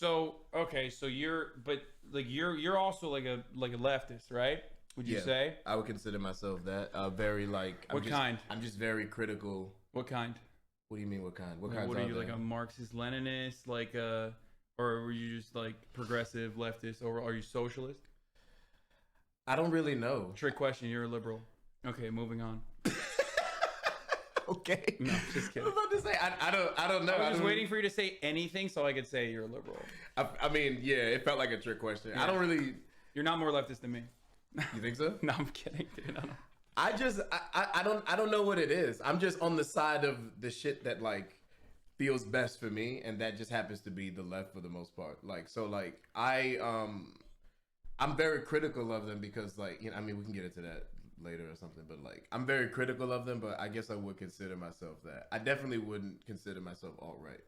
So okay, so you're also like a leftist, right? Would you say? I would consider myself that. Very like. What kind? I'm just very critical. What kind? What do you mean? What kind? What Like, kinds what are are you, like there? a Marxist Leninist, or were you just like progressive leftist, or are you socialist? I don't really know. Trick question. You're a liberal. Okay, moving on. Okay. No, just kidding. I was about to say I don't know. I was just don't- waiting for you to say anything so I could say you're a liberal. I mean, yeah, it felt like a trick question. Yeah. I don't really. You're not more leftist than me. You think so? No, I'm kidding, dude. I don't. I don't know what it is. I'm just on the side of the shit that like feels best for me, and that just happens to be the left for the most part. Like so, like I'm very critical of them because like I mean we can get into that later or something, but like I'm very critical of them, but I guess I would consider myself that. I definitely wouldn't consider myself alt-right.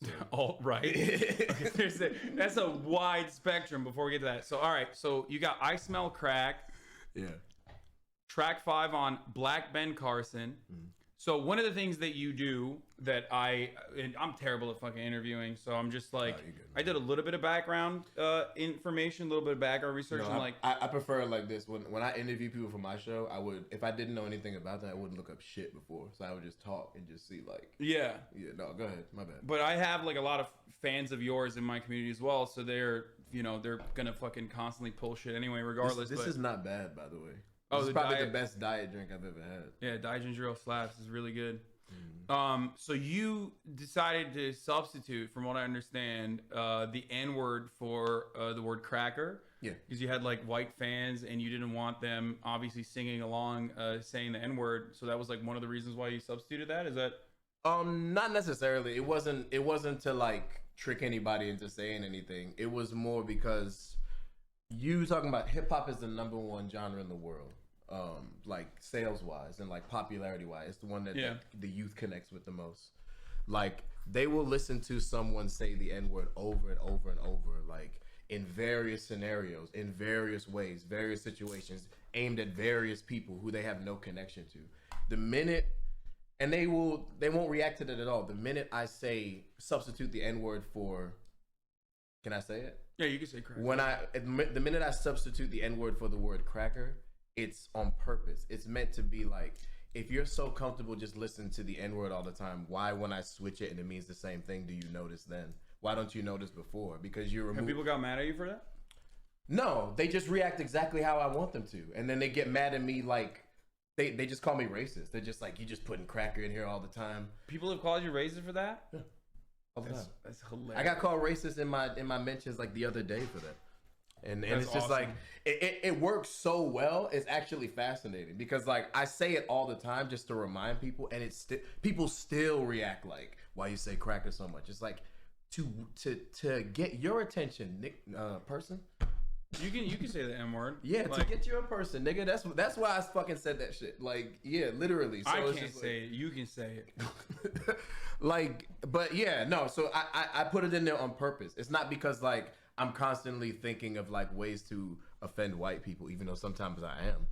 So. Alt-right. Okay, that's a wide spectrum before we get to that. So all right, so you got I Smell Crack. Yeah. Track 5 on Black Ben Carson. Mm. So one of the things that you do that and I'm terrible at fucking interviewing, so I'm just like, you're good, I did a little bit of background information, a little bit of background research. No, And like, I prefer it like this. When I interview people for my show, I would, if I didn't know anything about them, I wouldn't look up shit before. So I would just talk and just see like, yeah. no, go ahead, my bad. But I have like a lot of fans of yours in my community as well, so they're gonna fucking constantly pull shit anyway, regardless. This is not bad, by the way. Oh, This is the probably diet- the best diet drink I've ever had. Yeah, Diet Ginger Ale slaps is really good. Mm. So you decided to substitute, from what I understand, the N word for the word cracker. Yeah. Because you had like white fans and you didn't want them obviously singing along, saying the N word. So that was like one of the reasons why you substituted that. Is that? Not necessarily. It wasn't to like trick anybody into saying anything. It was more because you talking about hip hop is the #1 genre in the world. Like sales wise and like popularity wise, it's the one that the youth connects with the most. Like they will listen to someone say the N word over and over and over, like in various scenarios, in various ways, various situations, aimed at various people who they have no connection to. The minute, and they won't react to that at all. The minute I say substitute the N word for, can I say it? Yeah, you can say cracker. The minute I substitute the N word for the word cracker, it's on purpose. It's meant to be like, if you're so comfortable just listening to the N word all the time, why when I switch it and it means the same thing, do you notice then? Why don't you notice before? Because you're Have people got mad at you for that? No, they just react exactly how I want them to. And then they get mad at me like, they just call me racist. They're just like, you just putting cracker in here all the time. People have called you racist for that? Yeah. All the time. That's hilarious. I got called racist in my mentions like the other day for that. And That's it's just awesome. like it works so well. It's actually fascinating because like I say it all the time just to remind people, and it's people still react like, why you say cracker so much? It's like to get your attention, person. You can say the N word. Yeah, like, to get your person, nigga. That's why I fucking said that shit. Like, yeah, literally. So I it's can't just say it. You can say it. like, but yeah, no. So I put it in there on purpose. It's not because like I'm constantly thinking of like ways to offend white people, even though sometimes I am.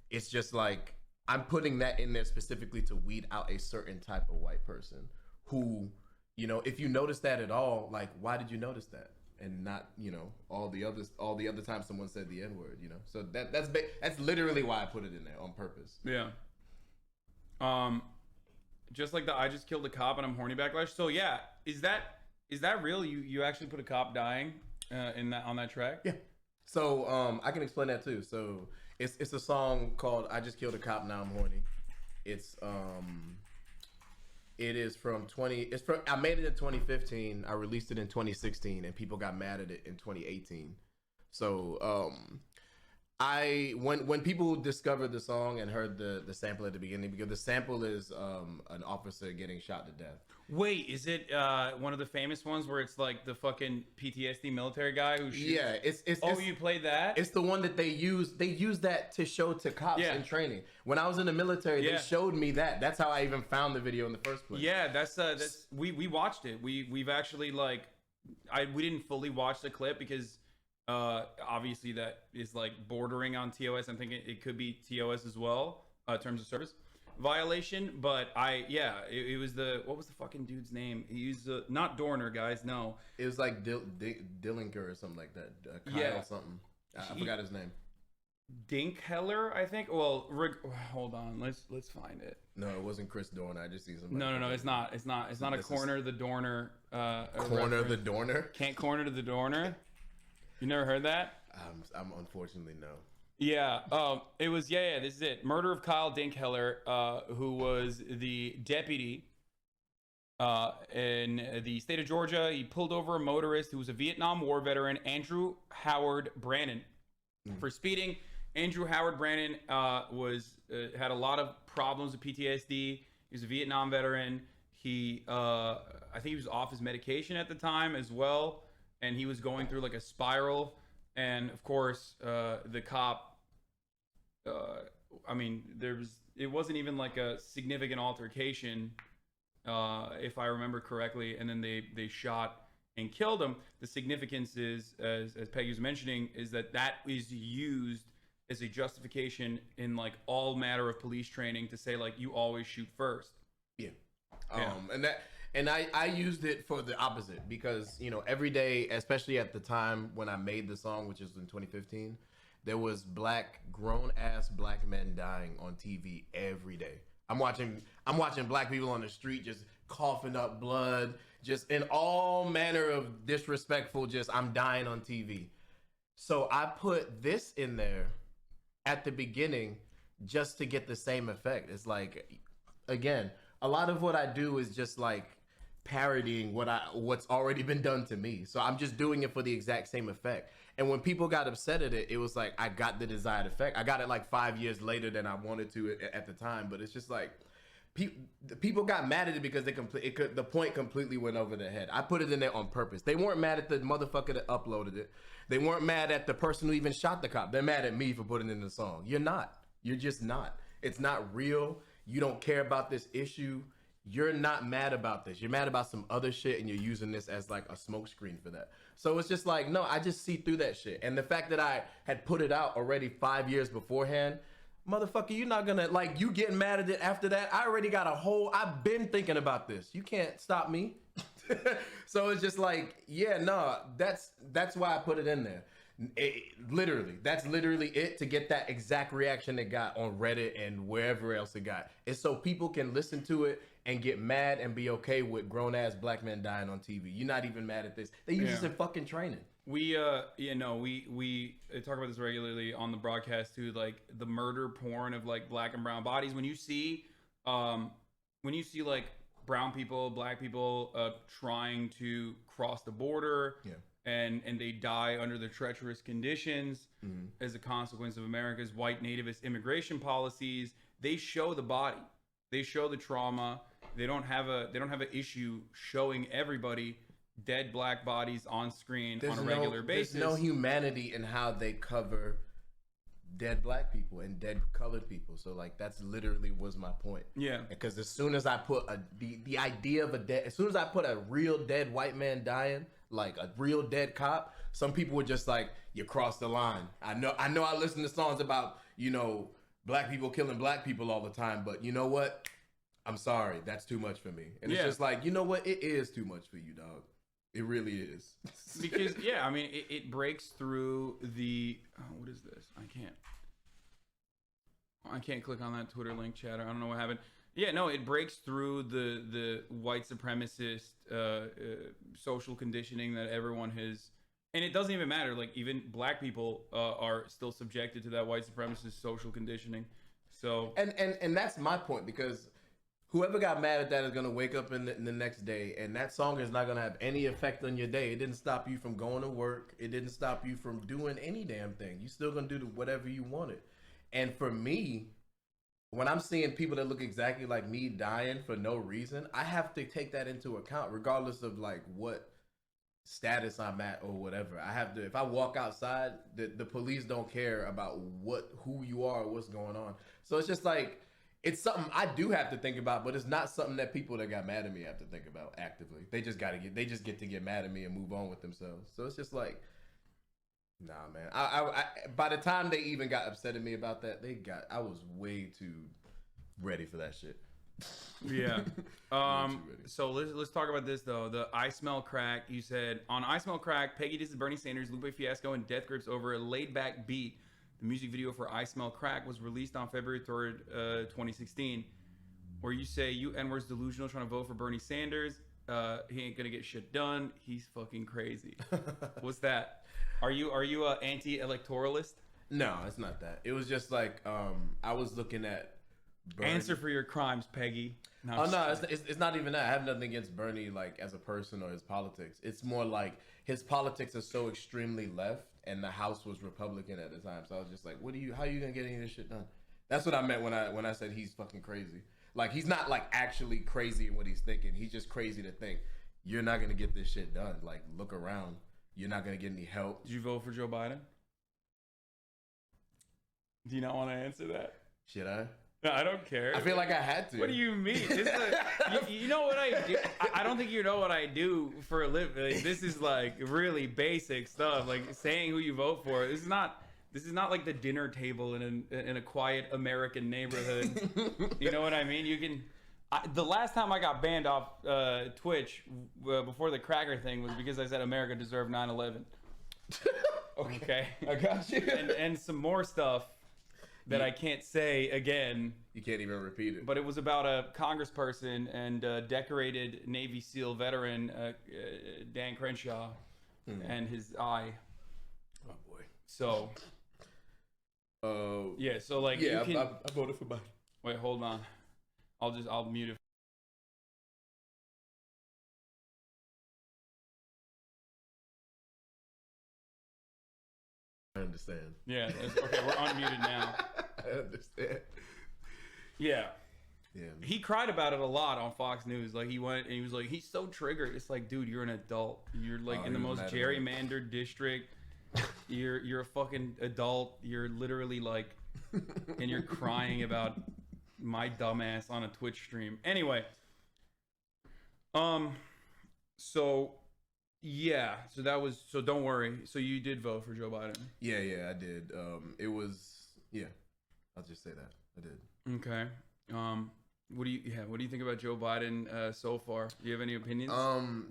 It's just like I'm putting that in there specifically to weed out a certain type of white person who, if you notice that at all, like, why did you notice that? And not, all the other times someone said the N word, So that's literally why I put it in there on purpose. Yeah. Just like the I just killed a cop and I'm horny backlash. So yeah, is that real? You actually put a cop dying on that track? Yeah. So I can explain that too. So it's a song called I Just Killed a Cop, Now I'm Horny. It is from I made it in 2015. I released it in 2016 and people got mad at it in 2018. So when people discovered the song and heard the sample at the beginning, because the sample is an officer getting shot to death. Wait, is it one of the famous ones where it's like the fucking PTSD military guy who shoots? Yeah, it's you played that? It's the one that they use that to show to cops in training. When I was in the military, they showed me that. That's how I even found the video in the first place. Yeah, that's we watched it. We've actually we didn't fully watch the clip because obviously that is like bordering on TOS. I'm thinking it could be TOS as well, terms of service. violation, but it was what was the fucking dude's name? He used not Dorner, guys. No, It was like Dillinger or something like that. Kyle something. I forgot his name. Dinkheller, I think. Well, hold on. Let's find it. No, it wasn't Chris Dorner. I just seen somebody. No. It's not. It's not a corner the Dorner. Corner the Dorner. Can't corner to the Dorner. You never heard that? I'm unfortunately no. Yeah. It was this is it. Murder of Kyle Dinkheller, who was the deputy in the state of Georgia. He pulled over a motorist who was a Vietnam War veteran, Andrew Howard Brannon, for speeding. Andrew Howard Brannon had a lot of problems with PTSD. He was a Vietnam veteran. He I think he was off his medication at the time as well, and he was going through like a spiral. And of course, the cop. It wasn't even like a significant altercation, if I remember correctly. And then they shot and killed him. The significance is, as Peggy was mentioning, is that is used as a justification in like all matter of police training to say like you always shoot first. Yeah. And I used it for the opposite because, you know, every day, especially at the time when I made the song, which was in 2015, there was grown ass black men dying on TV every day. I'm watching black people on the street just coughing up blood, just in all manner of disrespectful, I'm dying on TV. So I put this in there at the beginning just to get the same effect. It's like, again, a lot of what I do is just like parodying what's already been done to me. So I'm just doing it for the exact same effect. And when people got upset at it, it was like I got the desired effect. I got it like 5 years later than I wanted to at the time. But it's just like people got mad at it because the point completely went over their head. I put it in there on purpose. They weren't mad at the motherfucker that uploaded it. They weren't mad at the person who even shot the cop. They're mad at me for putting it in the song. You're not. You're just not. It's not real. You don't care about this issue. You're not mad about this. You're mad about some other shit, and you're using this as like a smokescreen for that. So it's just like, no, I just see through that shit. And the fact that I had put it out already 5 years beforehand, motherfucker, you're not gonna, like, you getting mad at it after that. I already got I've been thinking about this. You can't stop me. So it's just like, yeah, no, that's why I put it in there. That's literally it, to get that exact reaction it got on Reddit and wherever else it got. It's so people can listen to it and get mad and be okay with grown ass black men dying on TV. You're not even mad at this. They use this in fucking training. We talk about this regularly on the broadcast too, like the murder porn of like black and brown bodies. When you see like brown people, black people trying to cross the border, and they die under the treacherous conditions as a consequence of America's white nativist immigration policies, they show the body, they show the trauma. They don't have an issue showing everybody dead black bodies on screen on a regular basis. There's no humanity in how they cover dead black people and dead colored people. So like that's literally was my point. Yeah. Because as soon as I put the idea of as soon as I put a real dead white man dying, like a real dead cop, some people were just like, you crossed the line. I know I listen to songs about, you know, black people killing black people all the time, but you know what? I'm sorry, that's too much for me. And it's just like, you know what? It is too much for you, dog. It really is. Because, I mean, it breaks through the... what is this? I can't click on that Twitter link, chat. I don't know what happened. Yeah, no, it breaks through the white supremacist social conditioning that everyone has... And it doesn't even matter. Like, even black people are still subjected to that white supremacist social conditioning. So... And that's my point, because... whoever got mad at that is going to wake up in the next day, and that song is not going to have any effect on your day. It didn't stop you from going to work. It didn't stop you from doing any damn thing. You still going to do whatever you wanted. And for me, when I'm seeing people that look exactly like me dying for no reason, I have to take that into account, regardless of like what status I'm at or whatever. I have to, if I walk outside, the police don't care about who you are or what's going on. So it's just like, it's something I do have to think about, but it's not something that people that got mad at me have to think about actively. They just get to get mad at me and move on with themselves. So it's just like, nah, man. I by the time they even got upset at me about that, I was way too ready for that shit. Yeah. So let's talk about this though. The I Smell Crack. You said on I Smell Crack, Peggy disses Bernie Sanders, Lupe Fiasco, and Death Grips over a laid-back beat. The music video for I Smell Crack was released on February 3rd, 2016, where you say you N-word's delusional trying to vote for Bernie Sanders. He ain't gonna get shit done. He's fucking crazy. What's that? Are you a anti-electoralist? No, it's not that. It was just like I was looking at Bernie. Answer for your crimes, Peggy. No, it's not even that. I have nothing against Bernie like as a person or his politics. It's more like his politics are so extremely left, and the House was Republican at the time. So I was just like, how are you gonna get any of this shit done? That's what I meant when I said he's fucking crazy. Like he's not like actually crazy in what he's thinking. He's just crazy to think you're not gonna get this shit done. Like look around, you're not gonna get any help. Did you vote for Joe Biden? Do you not want to answer that? Should I? No, I don't care. I feel like I had to. What do you mean? You know what I do? I don't think you know what I do for a living. Like, this is like really basic stuff. Like saying who you vote for. This is not like the dinner table in a quiet American neighborhood. You know what I mean? You can. The last time I got banned off Twitch before the cracker thing was because I said America deserved 9/11. Okay. I got you. And some more stuff that I can't say again. You can't even repeat it. But it was about a congressperson and decorated Navy SEAL veteran Dan Crenshaw and his eye. Oh boy. So. Yeah. So like. Yeah, I voted for Biden. Wait, hold on. I'll mute it. I understand. Yeah. Okay, we're unmuted now. I understand. Yeah. Yeah. He cried about it a lot on Fox News. Like he went and he was like, he's so triggered. It's like, dude, you're an adult. You're like in the most gerrymandered district. You're a fucking adult. You're literally like, and you're crying about my dumbass on a Twitch stream. Anyway. So yeah, so don't worry. So you did vote for Joe Biden. Yeah, I did. It was I'll just say that. I did. Okay. What do you think about Joe Biden so far? Do you have any opinions?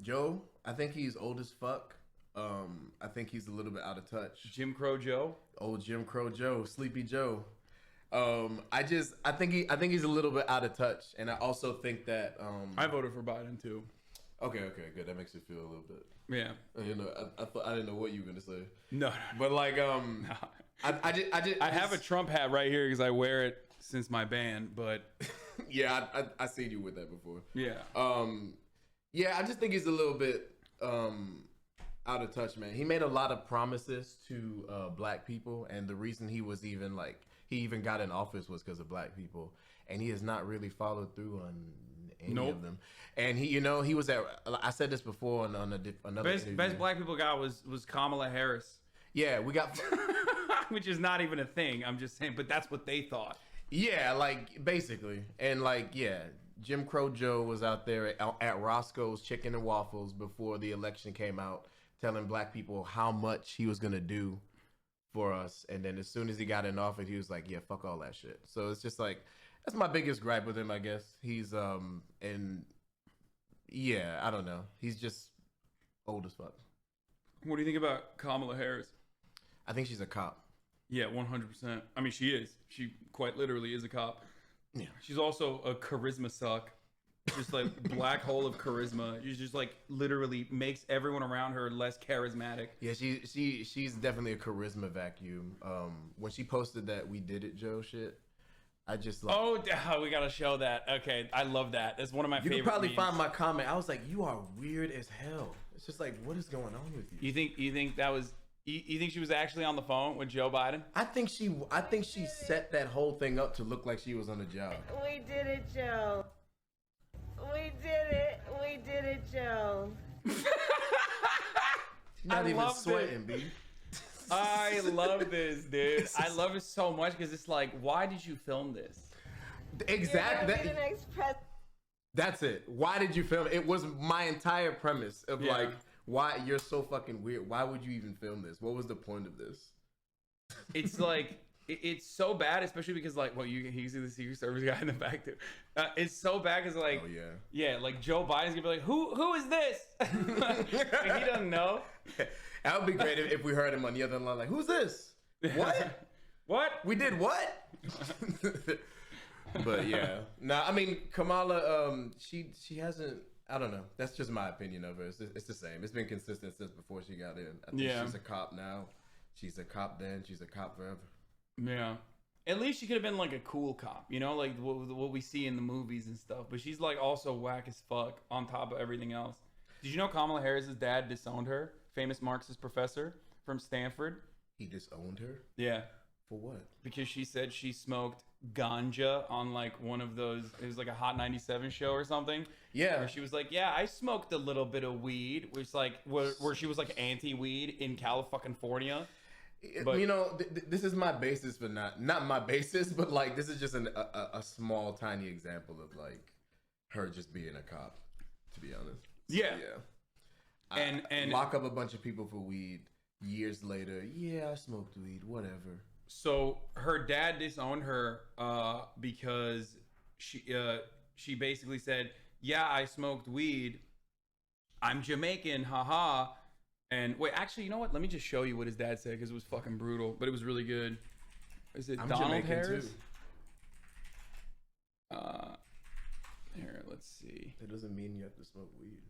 Joe, I think he's old as fuck. I think he's a little bit out of touch. Jim Crow Joe? Old Jim Crow Joe, Sleepy Joe. I think he's a little bit out of touch, and I also think that I voted for Biden too. Okay, good. That makes it feel a little bit. Yeah. You know, I didn't know what you were gonna say. No. But like, no. I have a Trump hat right here because I wear it since my ban. But yeah, I seen you with that before. Yeah. Yeah, I just think he's a little bit out of touch, man. He made a lot of promises to black people, and the reason he even got in office was because of black people, and he has not really followed through on any of them. And he was at. I said this before on another best black people got was Kamala Harris. Yeah, we got, which is not even a thing. I'm just saying, but that's what they thought. Yeah, like basically, and like yeah, Jim Crow Joe was out there at Roscoe's Chicken and Waffles before the election came out, telling black people how much he was gonna do for us, and then as soon as he got in office, he was like, yeah, fuck all that shit. So it's just like, that's my biggest gripe with him, I guess. He's and yeah, I don't know, he's just old as fuck. What do you think about Kamala Harris? I think she's a cop. Yeah, 100%. I mean, she is. She quite literally is a cop. Yeah. She's also a charisma suck. Just like black hole of charisma. She just like literally makes everyone around her less charismatic. Yeah, she's definitely a charisma vacuum. When she posted that "We Did It, Joe" shit, I just like. Oh, we gotta show that. Okay, I love that. That's one of my favorite. You can probably memes. find my comment. I was like, "You are weird as hell." It's just like, what is going on with you? You think that was? You think she was actually on the phone with Joe Biden? I think she set that whole thing up to look like she was on a job. We did it, Joe. We did it, Joe. She's not even sweating, B. I love this, dude. I love it so much because it's like, why did you film this? Exactly. That's it. Why did you film it? It was my entire premise of like, why you're so fucking weird. Why would you even film this? What was the point of this? It's like, it's so bad, especially because like, well, you see the Secret Service guy in the back too. It's so bad because like, Oh, yeah. yeah, like Joe Biden's gonna be like, who is this? And he doesn't know. That would be great if we heard him on the other line, like, who's this? What? What? We did what? But yeah, no, I mean Kamala, she hasn't. I don't know. That's just my opinion of her. It's the same. It's been consistent since before she got in. I think she's a cop now. She's a cop then. She's a cop forever. Yeah. At least she could have been like a cool cop, you know, like what we see in the movies and stuff. But she's like also whack as fuck on top of everything else. Did you know Kamala Harris's dad disowned her? Famous Marxist professor from Stanford. He disowned her? Yeah. For what? Because she said she smoked ganja on like one of those, it was like a Hot 97 show or something. Yeah. Where she was like, yeah, I smoked a little bit of weed, which like where she was like anti-weed in California. But, you know, this is my basis for not my basis, but like this is just a small tiny example of like her just being a cop, to be honest. So, yeah. And lock up a bunch of people for weed years later. Yeah, I smoked weed, whatever. So her dad disowned her because she basically said, yeah, I smoked weed. I'm Jamaican, haha. And wait, actually, you know what? Let me just show you what his dad said because it was fucking brutal, but it was really good. Is it I'm Donald Jamaican Harris? Too. Here, let's see. That doesn't mean you have to smoke weed.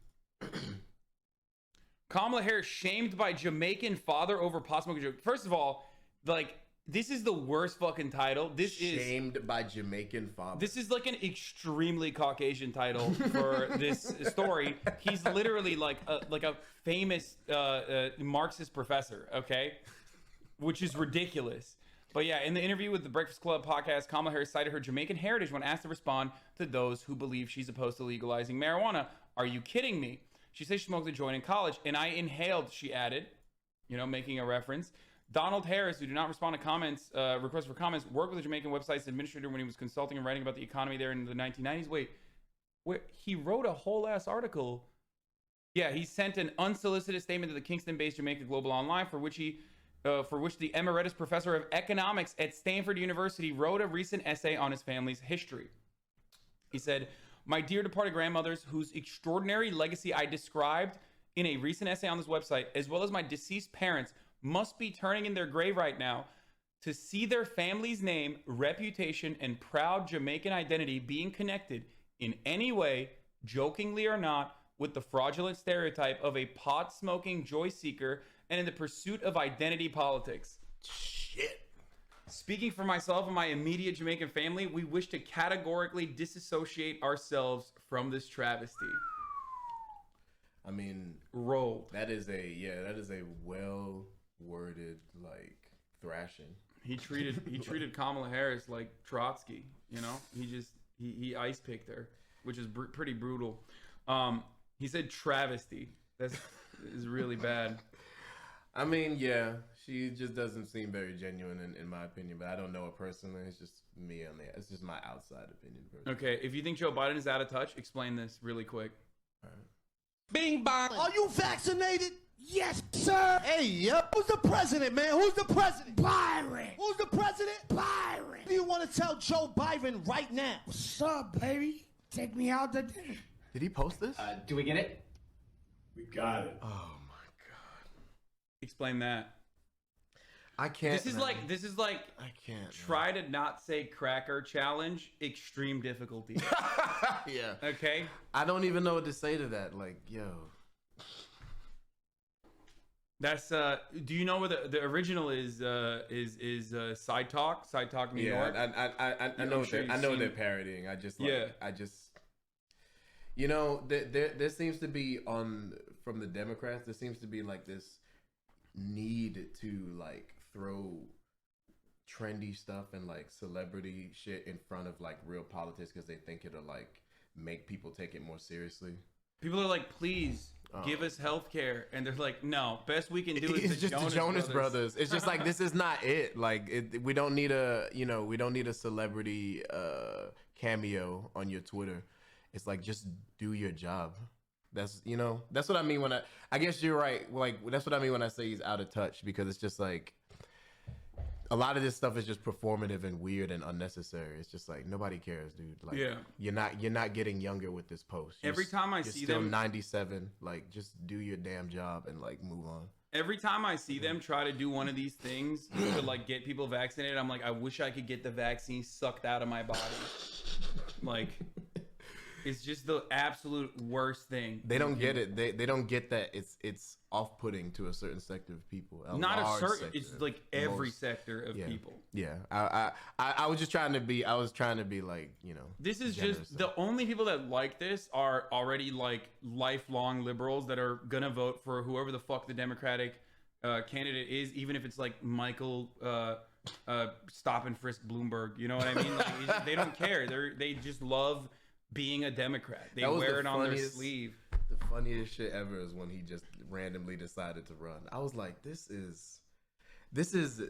Kamala Harris shamed by Jamaican father over pot smoking joke. First of all, like, this is the worst fucking title. This is shamed by Jamaican father. This is like an extremely Caucasian title for this story. He's literally like a famous Marxist professor, okay? Which is ridiculous. But yeah, in the interview with the Breakfast Club podcast, Kamala Harris cited her Jamaican heritage when asked to respond to those who believe she's opposed to legalizing marijuana. Are you kidding me? She says she smoked a joint in college, and I inhaled, she added, you know, making a reference. Donald Harris, who did not respond to comments, requests for comments, worked with the Jamaican website's administrator when he was consulting and writing about the economy there in the 1990s. Wait, he wrote a whole ass article. Yeah, he sent an unsolicited statement to the Kingston-based Jamaica Global Online, for which the emeritus professor of economics at Stanford University wrote a recent essay on his family's history. He said, "My dear departed grandmothers, whose extraordinary legacy I described in a recent essay on this website, as well as my deceased parents, must be turning in their grave right now to see their family's name, reputation, and proud Jamaican identity being connected in any way, jokingly or not, with the fraudulent stereotype of a pot-smoking joy seeker and in the pursuit of identity politics." Shit. Speaking for myself and my immediate Jamaican family, we wish to categorically disassociate ourselves from this travesty. I mean, rolled. That is a well-worded like thrashing. He treated Kamala Harris like Trotsky, you know? He ice picked her, which is pretty brutal. He said travesty. That is really bad. I mean, yeah, she just doesn't seem very genuine in my opinion, but I don't know her personally. It's just me on there. It's just my outside opinion. Personally. Okay, if you think Joe Biden is out of touch, explain this really quick. All right. Bing bong. Are you vaccinated? Yes, sir. Hey, yep. Who's the president, man? Who's the president? Byron. Who's the president? Byron. Do you want to tell Joe Biden right now? What's up, baby? Take me out to dinner. Did he post this? Do we get it? We got it. Oh my god. Explain that. I can't. This is like I can't. Try to not say cracker challenge, extreme difficulty. Yeah. Okay. I don't even know what to say to that. Like, yo. That's do you know where the original is Side Talk New York? I know what they're parodying. I just you know, there seems to be from the Democrats, there seems to be like this need to like throw trendy stuff and like celebrity shit in front of like real politics because they think it'll like make people take it more seriously. People are like, please give us health care, and they're like, no, best we can do is it's just the Jonas Brothers. It's just like, this is not it. Like we don't need a celebrity cameo on your Twitter. It's like, just do your job. That's what I mean when I guess you're right. Like, that's what I mean when I say he's out of touch, because it's just like, a lot of this stuff is just performative and weird and unnecessary. It's just like nobody cares, dude. Like, you're not getting younger with this post. Every time I see still them 97, like just do your damn job and like move on. Every time I see them try to do one of these things to like get people vaccinated, I'm like, I wish I could get the vaccine sucked out of my body. Like, it's just the absolute worst thing. They don't get it. They don't get that it's off-putting to a certain sector of people. Not a certain. It's like every sector of people. Yeah. I was just trying to be. I was trying to be like, you know. This is just the only people that like this are already like lifelong liberals that are gonna vote for whoever the fuck the Democratic candidate is, even if it's like Michael Stop and Frisk Bloomberg. You know what I mean? Like, they don't care. They just love being a Democrat. They wear it on their sleeve. The funniest shit ever is when he just randomly decided to run. I was like, this is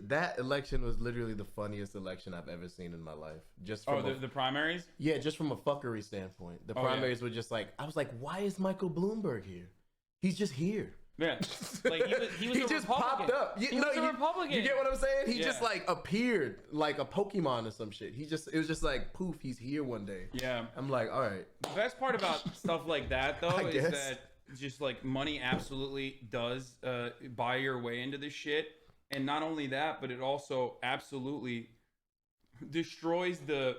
that election was literally the funniest election I've ever seen in my life. Just from the primaries? Yeah, just from a fuckery standpoint. The primaries were just like, I was like, why is Michael Bloomberg here? He's just here. Yeah, like he was he a just Republican. popped up. He was a Republican. You get what I'm saying? He just like appeared like a Pokemon or some shit. It was just like poof, he's here one day. Yeah, I'm like, all right. The best part about stuff like that though is that just like money absolutely does buy your way into this shit, and not only that, but it also absolutely destroys the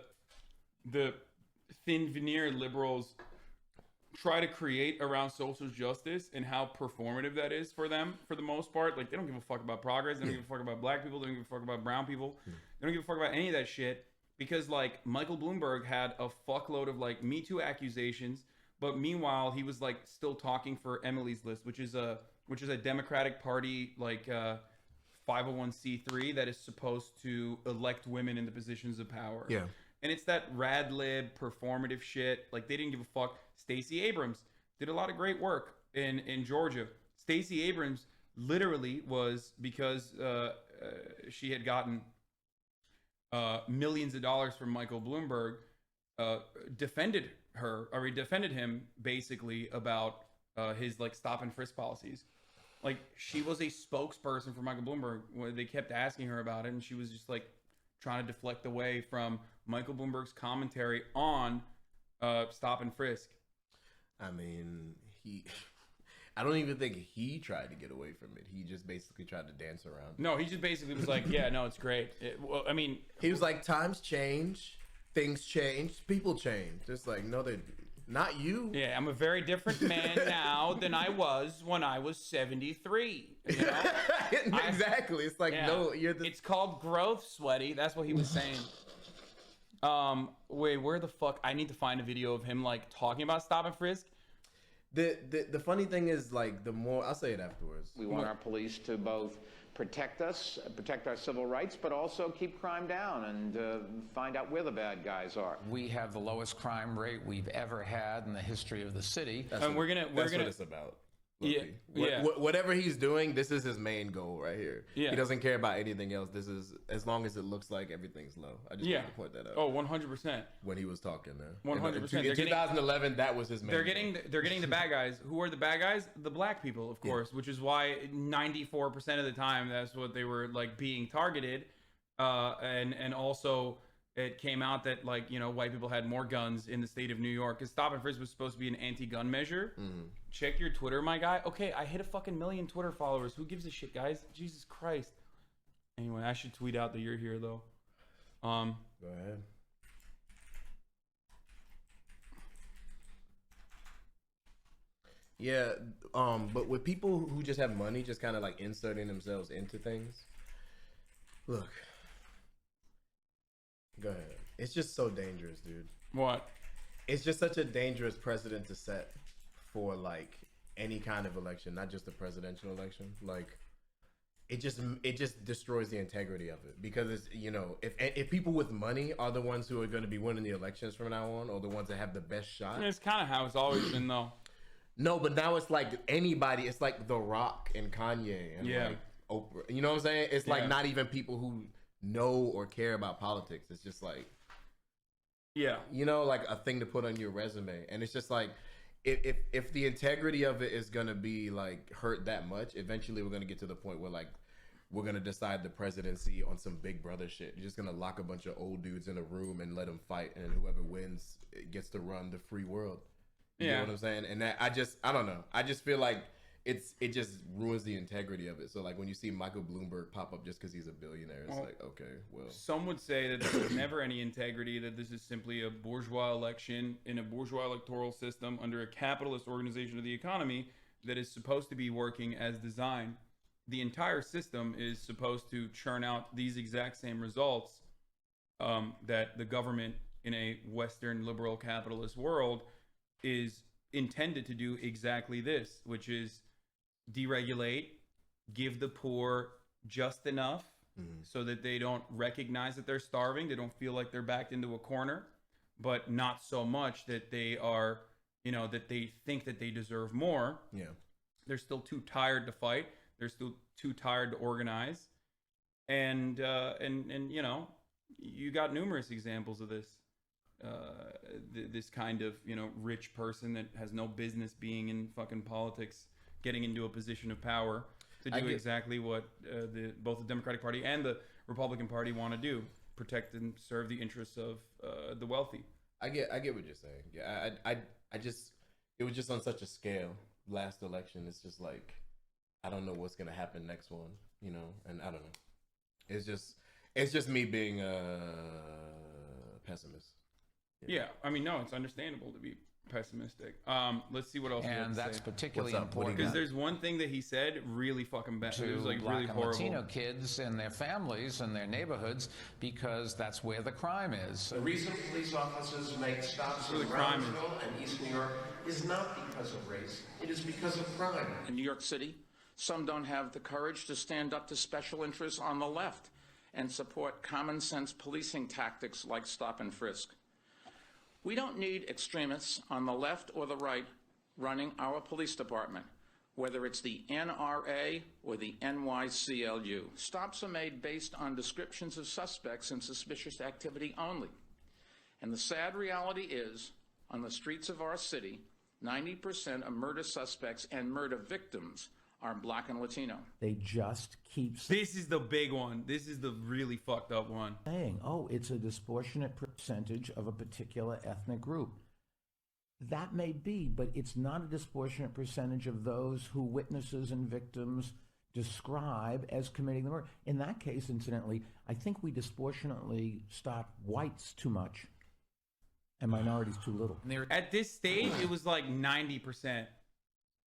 thin veneer liberals try to create around social justice and how performative that is for them for the most part. Like, they don't give a fuck about progress. They don't give a fuck about black people. They don't give a fuck about brown people. They don't give a fuck about any of that shit because like Michael Bloomberg had a fuckload of like Me Too accusations, but meanwhile he was like still talking for Emily's List, which is a Democratic Party like 501c3 that is supposed to elect women into positions of power. Yeah. And it's that rad lib performative shit. Like, they didn't give a fuck. Stacey Abrams did a lot of great work in Georgia. Stacey Abrams literally was because she had gotten millions of dollars from Michael Bloomberg, defended him basically about his like stop and frisk policies. Like, she was a spokesperson for Michael Bloomberg when they kept asking her about it, and she was just like trying to deflect away from Michael Bloomberg's commentary on stop and frisk. I mean, I don't even think he tried to get away from it. He just basically tried to dance around it. No, he just basically was like, yeah, no, it's great. Well, I mean, he was like, times change, things change, people change. Just like, no, they not you. Yeah, I'm a very different man now than I was when I was 73. You know? Exactly. It's like, no, you're the... It's called growth, sweaty. That's what he was saying. Wait, where the fuck? I need to find a video of him like talking about stop and frisk. The funny thing is, like, the more I'll say it afterwards. We want our police to both protect us, protect our civil rights, but also keep crime down and find out where the bad guys are. We have the lowest crime rate we've ever had in the history of the city. That's what it's about. Yeah. Whatever he's doing, this is his main goal right here. Yeah. He doesn't care about anything else. This is, as long as it looks like everything's low. I just wanted to point that out. Oh, 100%. When he was talking there. 100%. In 2011, that was his main They're getting the bad guys. Who are the bad guys? The black people, of course, which is why 94% of the time that's what they were like being targeted. And also it came out that, like, you know, white people had more guns in the state of New York because stop and frisk was supposed to be an anti-gun measure. Check your Twitter, my guy. Okay, I hit a fucking million Twitter followers. Who gives a shit, guys? Jesus Christ. Anyway, I should tweet out that you're here, though. Go ahead. Yeah, but with people who just have money, just kind of like inserting themselves into things. Look. Go ahead. It's just so dangerous, dude. What? It's just such a dangerous precedent to set for like any kind of election, not just the presidential election. Like, it just destroys the integrity of it because it's, you know, if people with money are the ones who are going to be winning the elections from now on, or the ones that have the best shot. I mean, it's kind of how it's always been, though. No, but now it's like anybody. It's like The Rock and Kanye and like Oprah. You know what I'm saying? It's like not even people who know or care about politics. It's just like, you know, like a thing to put on your resume. And it's just like, if the integrity of it is gonna be like hurt that much, eventually we're gonna get to the point where like we're gonna decide the presidency on some Big Brother shit. You're just gonna lock a bunch of old dudes in a room and let them fight, and whoever wins gets to run the free world. You know what I'm saying? And that I don't know. I just feel like it just ruins the integrity of it. So like when you see Michael Bloomberg pop up just because he's a billionaire, it's like, okay, well. Some would say that there's never any integrity, that this is simply a bourgeois election in a bourgeois electoral system under a capitalist organization of the economy that is supposed to be working as designed. The entire system is supposed to churn out these exact same results that the government in a Western liberal capitalist world is intended to do exactly this, which is deregulate, give the poor just enough so that they don't recognize that they're starving, they don't feel like they're backed into a corner, but not so much that they are, that they think that they deserve more. Yeah. They're still too tired to fight. They're still too tired to organize. And you got numerous examples of this. This kind of, rich person that has no business being in fucking politics, getting into a position of power to do exactly what both the Democratic Party and the Republican Party want to do: protect and serve the interests of the wealthy. I get what you're saying. Yeah, I just, it was just on such a scale. Last election, it's just like, I don't know what's gonna happen next one, and I don't know. It's just me being a pessimist. Yeah, I mean, no, it's understandable to be pessimistic. Let's see what else. And that's particularly important because there's one thing that he said really fucking bad. It was like Black really and horrible. Latino kids and their families and their neighborhoods, because that's where the crime is. The reason police officers make stops in Brownsville and East New York is not because of race. It is because of crime. In New York City, some don't have the courage to stand up to special interests on the left and support common sense policing tactics like stop and frisk. We don't need extremists on the left or the right running our police department, whether it's the NRA or the NYCLU. Stops are made based on descriptions of suspects and suspicious activity only. And the sad reality is, on the streets of our city, 90% of murder suspects and murder victims are Black and Latino. They just keep This is the big one. This is the really fucked up one. saying, oh, it's a disproportionate percentage of a particular ethnic group. That may be, but it's not a disproportionate percentage of those who witnesses and victims describe as committing the murder. In that case, incidentally, I think we disproportionately stop whites too much and minorities too little. At this stage, it was like 90%.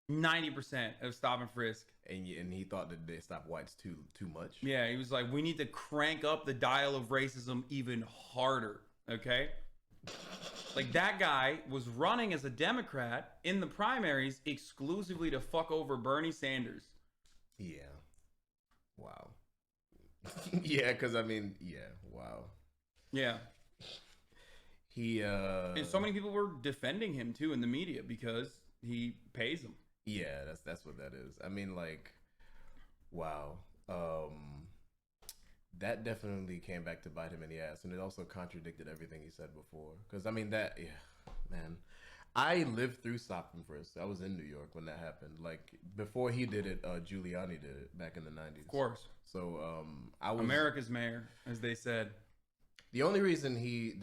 90% of stop and frisk. And he thought that they stopped whites too much. Yeah, he was like, we need to crank up the dial of racism even harder, okay? Like, that guy was running as a Democrat in the primaries exclusively to fuck over Bernie Sanders. Yeah. Wow. Yeah, because wow. Yeah. He and so many people were defending him too in the media because he pays them. Yeah, that's what that is. I mean, like, wow. That definitely came back to bite him in the ass, and it also contradicted everything he said before. Because I mean, man, I lived through stop and frisk. I was in New York when that happened. Like, before he did it, Giuliani did it back in the 90s. Of course. So I was America's mayor, as they said. The only reason he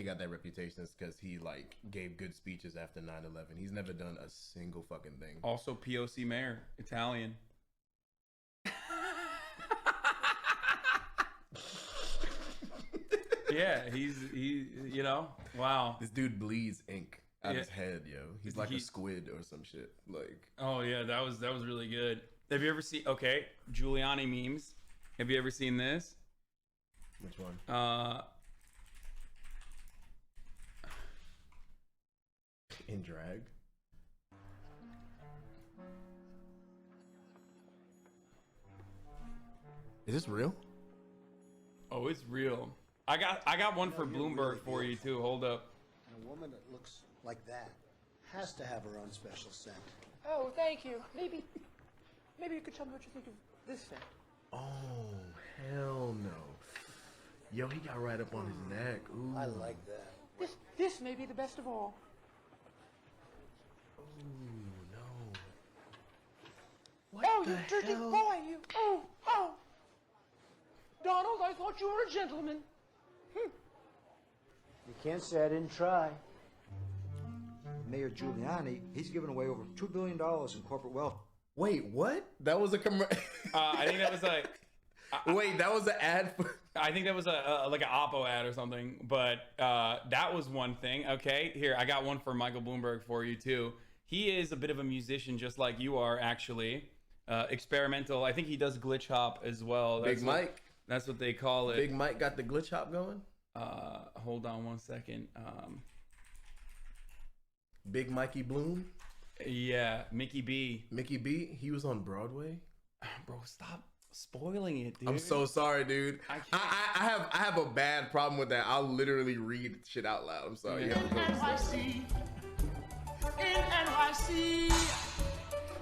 got that reputation is because he like gave good speeches after 9/11. He's never done a single fucking thing. Also, POC mayor, Italian. Yeah, wow. This dude bleeds ink out his head, yo. He's like a squid or some shit. Like, oh yeah, that was really good. Have you ever seen Giuliani memes? Have you ever seen this? Which one? In drag? Is this real? Oh, it's real. I got one for Bloomberg for you too. Hold up. And a woman that looks like that has to have her own special scent. Oh, thank you. Maybe you could tell me what you think of this scent. Oh, hell no. Yo, he got right up on his neck. Ooh. I like that. This may be the best of all. Ooh, no. What you dirty boy, you. Oh. I thought you were a gentleman. You can't say I didn't try. Mayor Giuliani, he's given away over $2 billion in corporate wealth. Wait, what? That was a I think that was like. Wait, that was an ad for. I think that was like an Oppo ad or something. But that was one thing. Okay, here I got one for Michael Bloomberg for you too. He is a bit of a musician, just like you are, actually. Experimental. I think he does glitch hop as well. Big Mike. That's what they call it. Big Mike got the glitch hop going. Hold on one second. Big Mikey Bloom. Yeah, Mickey B. Mickey B. He was on Broadway. Bro, stop spoiling it, dude. I'm so sorry, dude. I have a bad problem with that. I'll literally read shit out loud. I'm sorry. In NYC,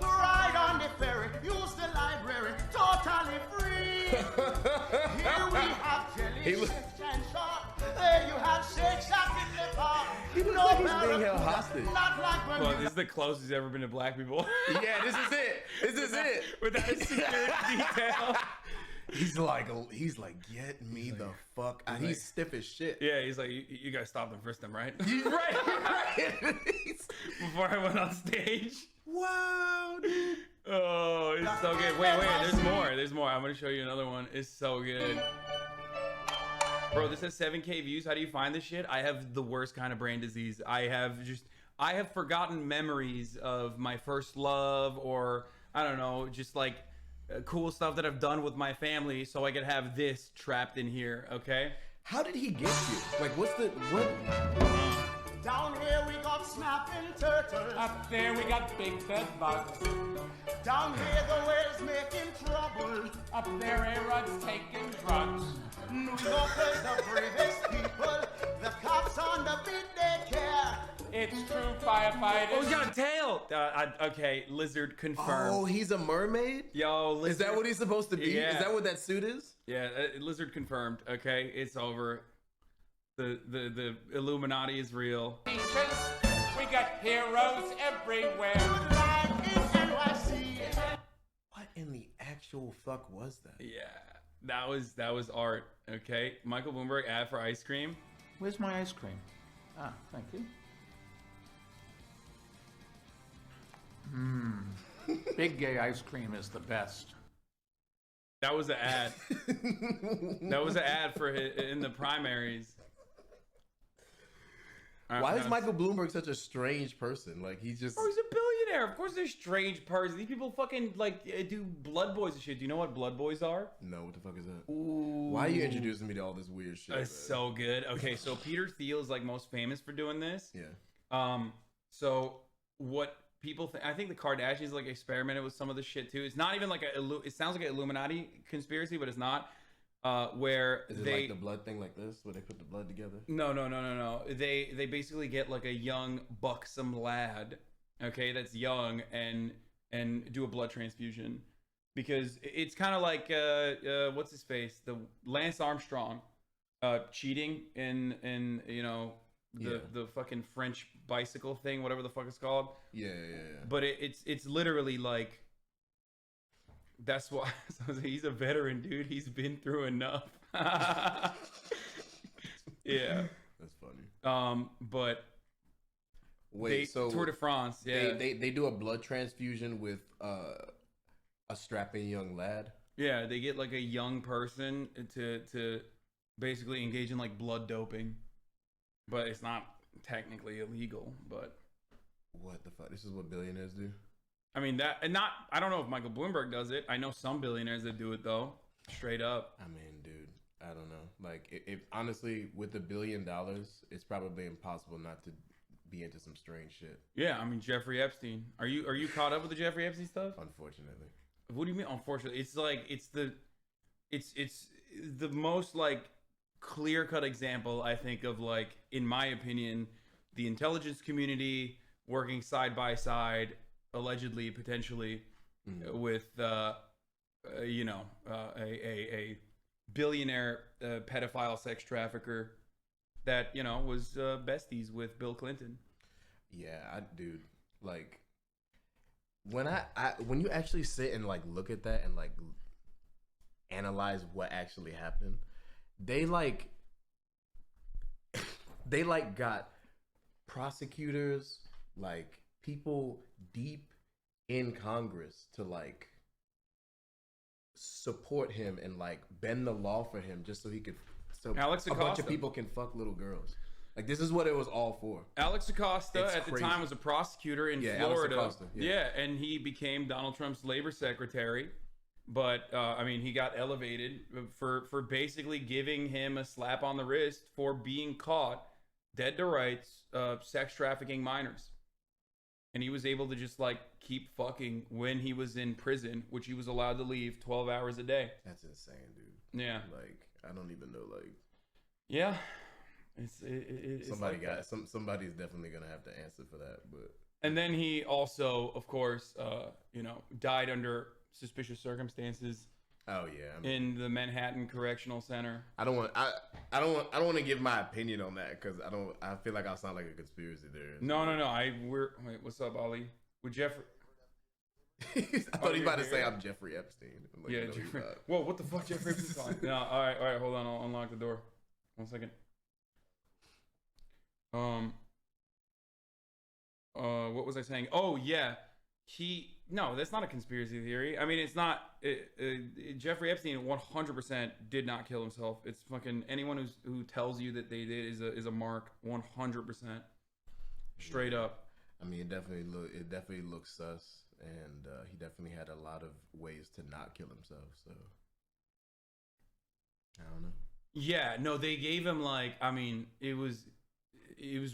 ride on the ferry, use the library, totally free. Here we have jelly, and shot. There you have Shake Shack in the park. He looks like he's being held hostage. Not like when Well, this is the closest he's ever been to black people. Yeah, this is it. This is it. Without a secret detail. He's like, get me the fuck out. He's stiff as shit. Yeah, he's like, you guys stopped and frisked him, right? right. Before I went on stage. Wow, dude. Oh, it's so good. Wait, there's more. There's more. I'm gonna show you another one. It's so good. Bro, this has 7K views. How do you find this shit? I have the worst kind of brain disease. I have forgotten memories of my first love, or I don't know, just like cool stuff that I've done with my family, so I could have this trapped in here. Okay. How did he get you? Like, what? Down here we got snapping turtles. Up there we got big bed bugs. Down here the whale's making trouble. Up there A-Rod's taking drugs. New Yorkers the bravest people. The cops on the beat they care. It's true, firefighters. Oh, he's got a tail. Okay, lizard confirmed. Oh, he's a mermaid? Yo, lizard. Is that what he's supposed to be? Yeah. Is that what that suit is? Yeah, lizard confirmed. Okay, it's over. The Illuminati is real. We got heroes everywhere. What in the actual fuck was that? Yeah, that was art. Okay, Michael Bloomberg ad for ice cream. Where's my ice cream? Ah, thank you. Big gay ice cream is the best. That was an ad. That was an ad for in the primaries. Why is Michael Bloomberg such a strange person? Like, he's just... Oh, he's a billionaire. Of course they're strange person. These people fucking, like, do blood boys and shit. Do you know what blood boys are? No, what the fuck is that? Ooh. Why are you introducing me to all this weird shit? It's so good. Okay, so Peter Thiel is, like, most famous for doing this. Yeah. So what people think... I think the Kardashians, like, experimented with some of this shit, too. It's not even, like, it sounds like an Illuminati conspiracy, but it's not. Where is it like the blood thing like this, where they put the blood together? No. They basically get like a young buxom lad, okay, that's young, and do a blood transfusion, because it's kind of like what's his face, the Lance Armstrong, cheating in you know the fucking French bicycle thing, whatever the fuck it's called. Yeah. But it's literally like. That's why he's a veteran, dude. He's been through enough. Yeah, that's funny. But wait, so Tour de France, yeah, they do a blood transfusion with a strapping young lad. Yeah, they get like a young person to basically engage in like blood doping, but it's not technically illegal. But what the fuck? This is what billionaires do. I mean I don't know if Michael Bloomberg does it. I know some billionaires that do it though, straight up. I mean, dude, I don't know. Like, if honestly, with $1 billion, it's probably impossible not to be into some strange shit. Yeah, I mean Jeffrey Epstein. Are you caught up with the Jeffrey Epstein stuff? Unfortunately. What do you mean? Unfortunately, it's like it's the most like clear-cut example, I think, of like, in my opinion, the intelligence community working side by side, allegedly, potentially, with a billionaire pedophile sex trafficker that was besties with Bill Clinton. Yeah, dude, like when you actually sit and like look at that and like analyze what actually happened, they got prosecutors, like people deep in Congress to like support him and like bend the law for him just so he could, so Alex a bunch Acosta. of people can fuck little girls. Like, this is what it was all for. Alex Acosta It's at crazy. the time was a prosecutor in Alex Florida. Acosta, yeah, and he became Donald Trump's labor secretary. But I mean, he got elevated for basically giving him a slap on the wrist for being caught dead to rights, sex trafficking minors. And he was able to just like keep fucking when he was in prison, which he was allowed to leave 12 hours a day. That's insane, dude. Yeah. Like, I don't even know, like. Yeah. It's somebody like somebody's definitely gonna have to answer for that. But and then he also, of course, died under suspicious circumstances. Oh yeah, in the Manhattan Correctional Center. I don't want to give my opinion on that because I feel like I'll sound like a conspiracy theorist. No. Wait, what's up, Ali? With Jeffrey. I thought he was about to say I'm Jeffrey Epstein. Like, yeah, Jeffrey. Whoa, what the fuck, Jeffrey Epstein? No, all right, hold on, I'll unlock the door. 1 second. What was I saying? Oh yeah, no, that's not a conspiracy theory. I mean, it's not. Jeffrey Epstein 100% did not kill himself. It's fucking anyone who tells you that they did is a mark. 100%, straight up. I mean, it definitely looks sus, and he definitely had a lot of ways to not kill himself. So I don't know. Yeah, no, they gave him like, I mean, it was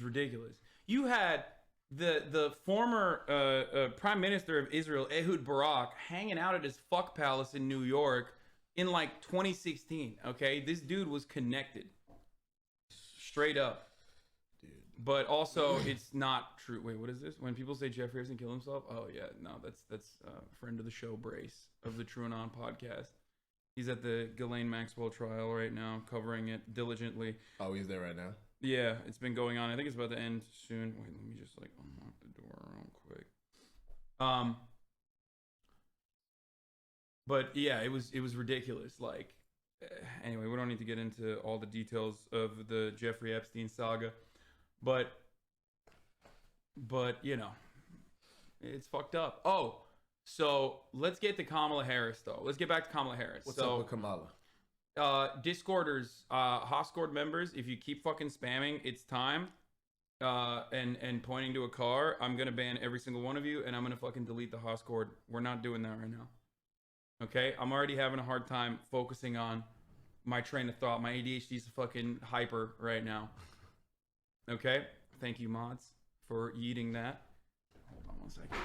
ridiculous. You had the former prime minister of Israel, Ehud Barak, hanging out at his fuck palace in New York in like 2016. Okay, this dude was connected, straight up. Dude. But also, it's not true. Wait, what is this? When people say Jeffrey Epstein killed himself, oh yeah, no, that's friend of the show, Brace of the True Anon podcast. He's at the Ghislaine Maxwell trial right now, covering it diligently. Oh, he's there right now? Yeah, it's been going on. I think it's about to end soon. Wait, let me just like unlock the door real quick. But yeah, it was ridiculous. Like, anyway, we don't need to get into all the details of the Jeffrey Epstein saga, but you know, it's fucked up. Oh. So let's get to Kamala Harris, though. Let's get back to Kamala Harris. What's up with Kamala? Discorders, Hoscord members, if you keep fucking spamming, it's time, and pointing to a car, I'm gonna ban every single one of you, and I'm gonna fucking delete the Hoscord. We're not doing that right now. Okay? I'm already having a hard time focusing on my train of thought. My ADHD's fucking hyper right now. Okay? Thank you, mods, for yeeting that. Hold on 1 second.